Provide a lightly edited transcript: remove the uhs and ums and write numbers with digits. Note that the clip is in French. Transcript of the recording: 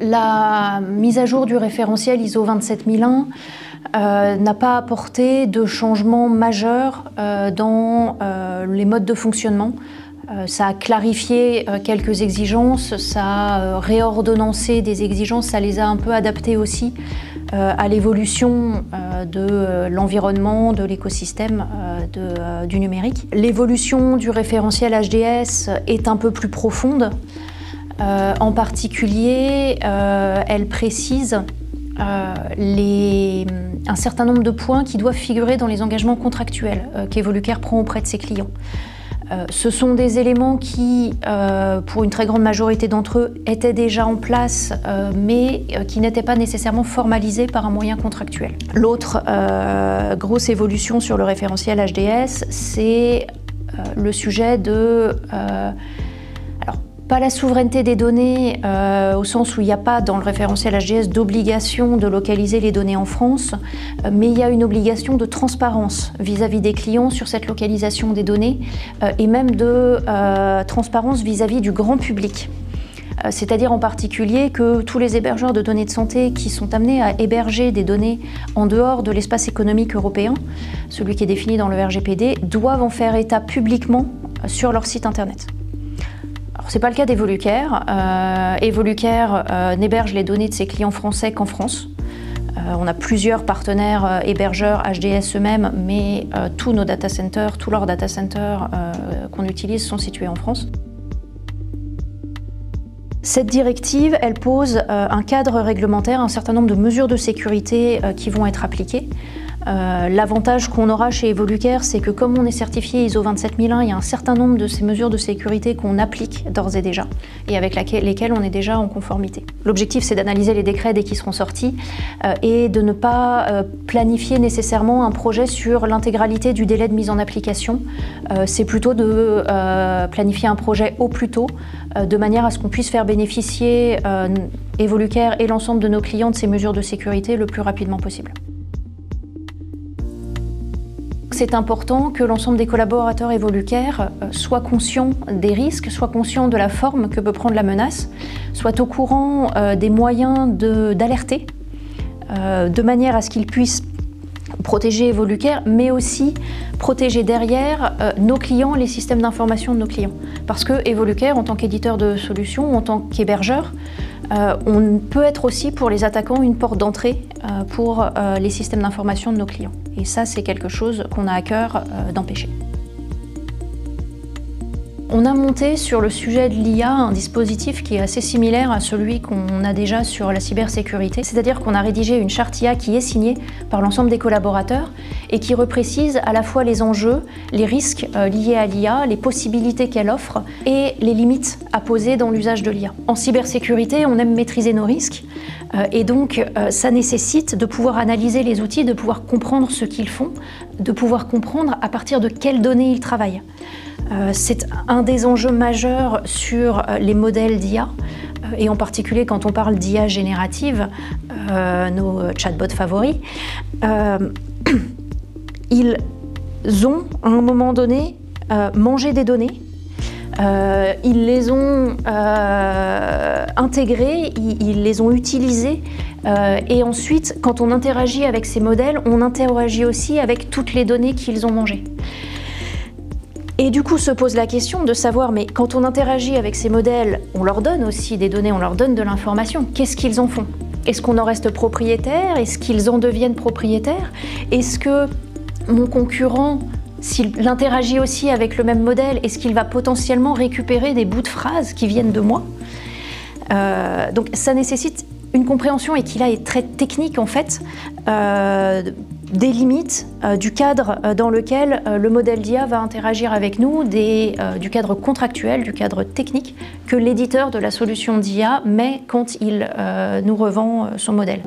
La mise à jour du référentiel ISO 27001 n'a pas apporté de changement majeur dans les modes de fonctionnement. Ça a clarifié quelques exigences, ça a réordonnancé des exigences, ça les a un peu adaptées aussi à l'évolution de l'environnement, de l'écosystème du numérique. L'évolution du référentiel HDS est un peu plus profonde. En particulier, elle précise un certain nombre de points qui doivent figurer dans les engagements contractuels qu'Evolucare prend auprès de ses clients. Ce sont des éléments qui, pour une très grande majorité d'entre eux, étaient déjà en place, mais qui n'étaient pas nécessairement formalisés par un moyen contractuel. L'autre grosse évolution sur le référentiel HDS, c'est le sujet de... Pas la souveraineté des données au sens où il n'y a pas dans le référentiel HDS d'obligation de localiser les données en France, mais il y a une obligation de transparence vis-à-vis des clients sur cette localisation des données et même de transparence vis-à-vis du grand public. C'est-à-dire en particulier que tous les hébergeurs de données de santé qui sont amenés à héberger des données en dehors de l'espace économique européen, celui qui est défini dans le RGPD, doivent en faire état publiquement sur leur site internet. Ce n'est pas le cas d'Evolucare. Evolucare n'héberge les données de ses clients français qu'en France. On a plusieurs partenaires hébergeurs HDS eux-mêmes, mais tous nos data centers, tous leurs data centers qu'on utilise sont situés en France. Cette directive, elle pose un cadre réglementaire, un certain nombre de mesures de sécurité qui vont être appliquées. L'avantage qu'on aura chez Evolucare, c'est que comme on est certifié ISO 27001, il y a un certain nombre de ces mesures de sécurité qu'on applique d'ores et déjà et avec lesquelles on est déjà en conformité. L'objectif, c'est d'analyser les décrets dès qu'ils seront sortis et de ne pas planifier nécessairement un projet sur l'intégralité du délai de mise en application. C'est plutôt de planifier un projet au plus tôt de manière à ce qu'on puisse faire bénéficier Evolucare et l'ensemble de nos clients de ces mesures de sécurité le plus rapidement possible. C'est important que l'ensemble des collaborateurs Evolucare soient conscients des risques, soient conscients de la forme que peut prendre la menace, soient au courant des moyens d'alerter, de manière à ce qu'ils puissent protéger Evolucare, mais aussi protéger derrière nos clients, les systèmes d'information de nos clients. Parce que Evolucare, en tant qu'éditeur de solutions, en tant qu'hébergeur, on peut être aussi pour les attaquants une porte d'entrée pour les systèmes d'information de nos clients. Et ça, c'est quelque chose qu'on a à cœur d'empêcher. On a monté sur le sujet de l'IA un dispositif qui est assez similaire à celui qu'on a déjà sur la cybersécurité, c'est-à-dire qu'on a rédigé une charte IA qui est signée par l'ensemble des collaborateurs et qui reprécise à la fois les enjeux, les risques liés à l'IA, les possibilités qu'elle offre et les limites à poser dans l'usage de l'IA. En cybersécurité, on aime maîtriser nos risques et donc ça nécessite de pouvoir analyser les outils, de pouvoir comprendre ce qu'ils font, de pouvoir comprendre à partir de quelles données ils travaillent. C'est un des enjeux majeurs sur les modèles d'IA, et en particulier quand on parle d'IA générative, nos chatbots favoris. Ils ont, à un moment donné, mangé des données, ils les ont intégrées, ils les ont utilisées, et ensuite, quand on interagit avec ces modèles, on interagit aussi avec toutes les données qu'ils ont mangées. Et du coup se pose la question de savoir, mais quand on interagit avec ces modèles, on leur donne aussi des données, on leur donne de l'information. Qu'est-ce qu'ils en font? Est-ce qu'on en reste propriétaire? Est-ce qu'ils en deviennent propriétaires? Est-ce que mon concurrent, s'il interagit aussi avec le même modèle, est-ce qu'il va potentiellement récupérer des bouts de phrases qui viennent de moi? Donc ça nécessite une compréhension, et qui là est très technique en fait, des limites du cadre dans lequel le modèle d'IA va interagir avec nous, du cadre contractuel, du cadre technique que l'éditeur de la solution d'IA met quand il nous revend son modèle.